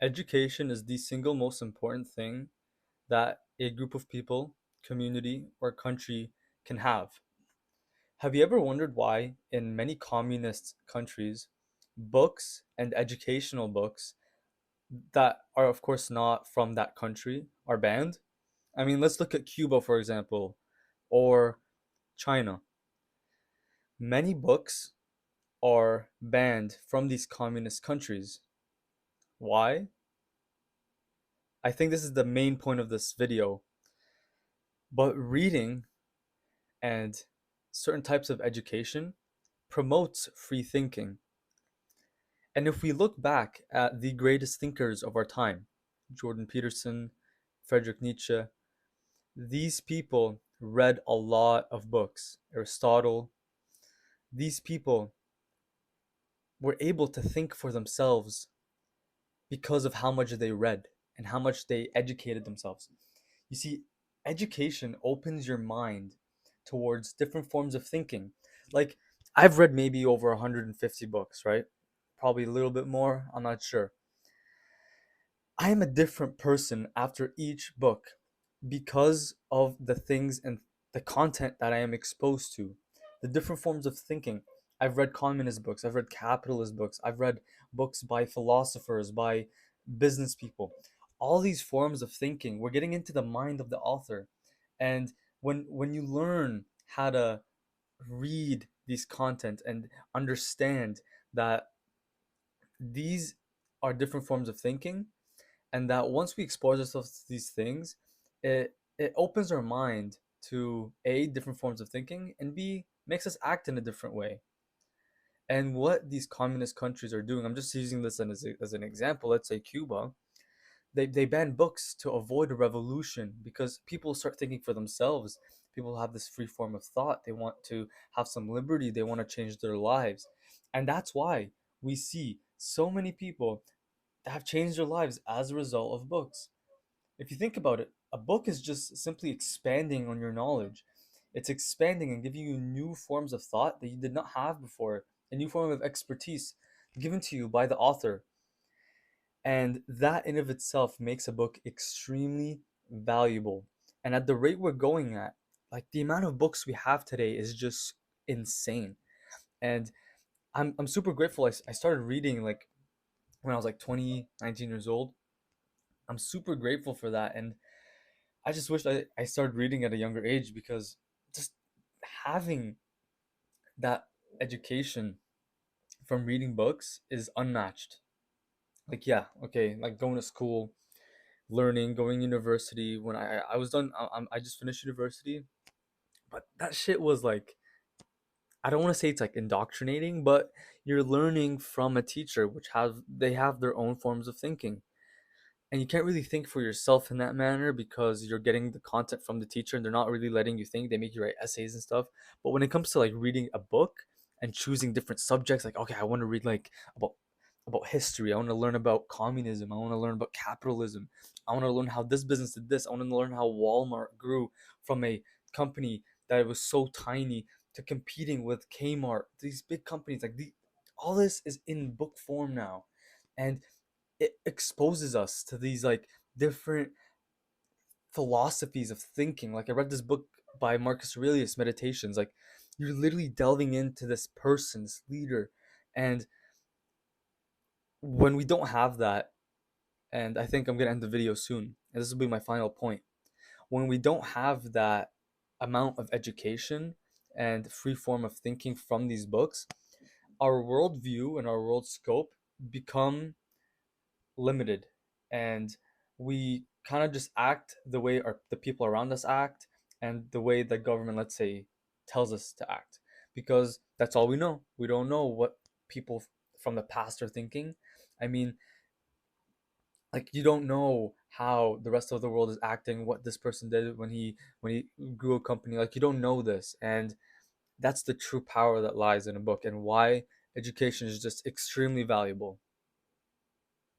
Education is the single most important thing that a group of people, community, or country can have. Have you ever wondered why, in many communist countries, books and educational books that are, of course, not from that country are banned? I mean, let's look at Cuba, for example, or China. Many books are banned from these communist countries. Why? I think this is the main point of this video. But reading and certain types of education promotes free thinking. And if we look back at the greatest thinkers of our time, Jordan Peterson, Friedrich Nietzsche, these people read a lot of books. Aristotle, these people were able to think for themselves because of how much they read and how much they educated themselves. You see, education opens your mind towards different forms of thinking. Like, I've read maybe over 150 books, right? Probably a little bit more, I'm not sure. I am a different person after each book because of the things and the content that I am exposed to, the different forms of thinking. I've read communist books, I've read capitalist books, I've read books by philosophers, by business people. All these forms of thinking, we're getting into the mind of the author. And when you learn how to read these content and understand that these are different forms of thinking, and that once we expose ourselves to these things, it opens our mind to a different forms of thinking, and b makes us act in a different way. And what these communist countries are doing, I'm just using this as an example. Let's say Cuba, they ban books to avoid a revolution because people start thinking for themselves. People have this free form of thought. They want to have some liberty. They want to change their lives, and that's why we see so many people that have changed their lives as a result of books. If you think about it, a book is just simply expanding on your knowledge. It's expanding and giving you new forms of thought that you did not have before, a new form of expertise given to you by the author. And that in of itself makes a book extremely valuable. And at the rate we're going at, like the amount of books we have today is just insane. And I'm super grateful. I started reading like when I was like 20, 19 years old. I'm super grateful for that. And I just wish I started reading at a younger age because just having that education from reading books is unmatched. Like, yeah, okay, like going to school, learning, going to university. When I was done, I just finished university, but that shit was like, I don't want to say it's like indoctrinating, but you're learning from a teacher, which they have their own forms of thinking. And you can't really think for yourself in that manner because you're getting the content from the teacher and they're not really letting you think. They make you write essays and stuff. But when it comes to like reading a book and choosing different subjects, like, okay, I want to read like about history, I want to learn about communism, I want to learn about capitalism, I want to learn how this business did this, I want to learn how Walmart grew from a company that was so tiny to competing with Kmart, these big companies. Like, all this is in book form now. And it exposes us to these like different philosophies of thinking. Like, I read this book by Marcus Aurelius, Meditations. Like, you're literally delving into this person, this leader. And when we don't have that, and I think I'm gonna end the video soon, and this will be my final point. When we don't have that amount of education and free form of thinking from these books, our worldview and our world scope become limited, and we kind of just act the way the people around us act, and the way the government, let's say, tells us to act, because that's all we know. We don't know what people from the past are thinking. I mean, like, you don't know how the rest of the world is acting, what this person did when he grew a company. Like, you don't know this, and that's the true power that lies in a book, and why education is just extremely valuable.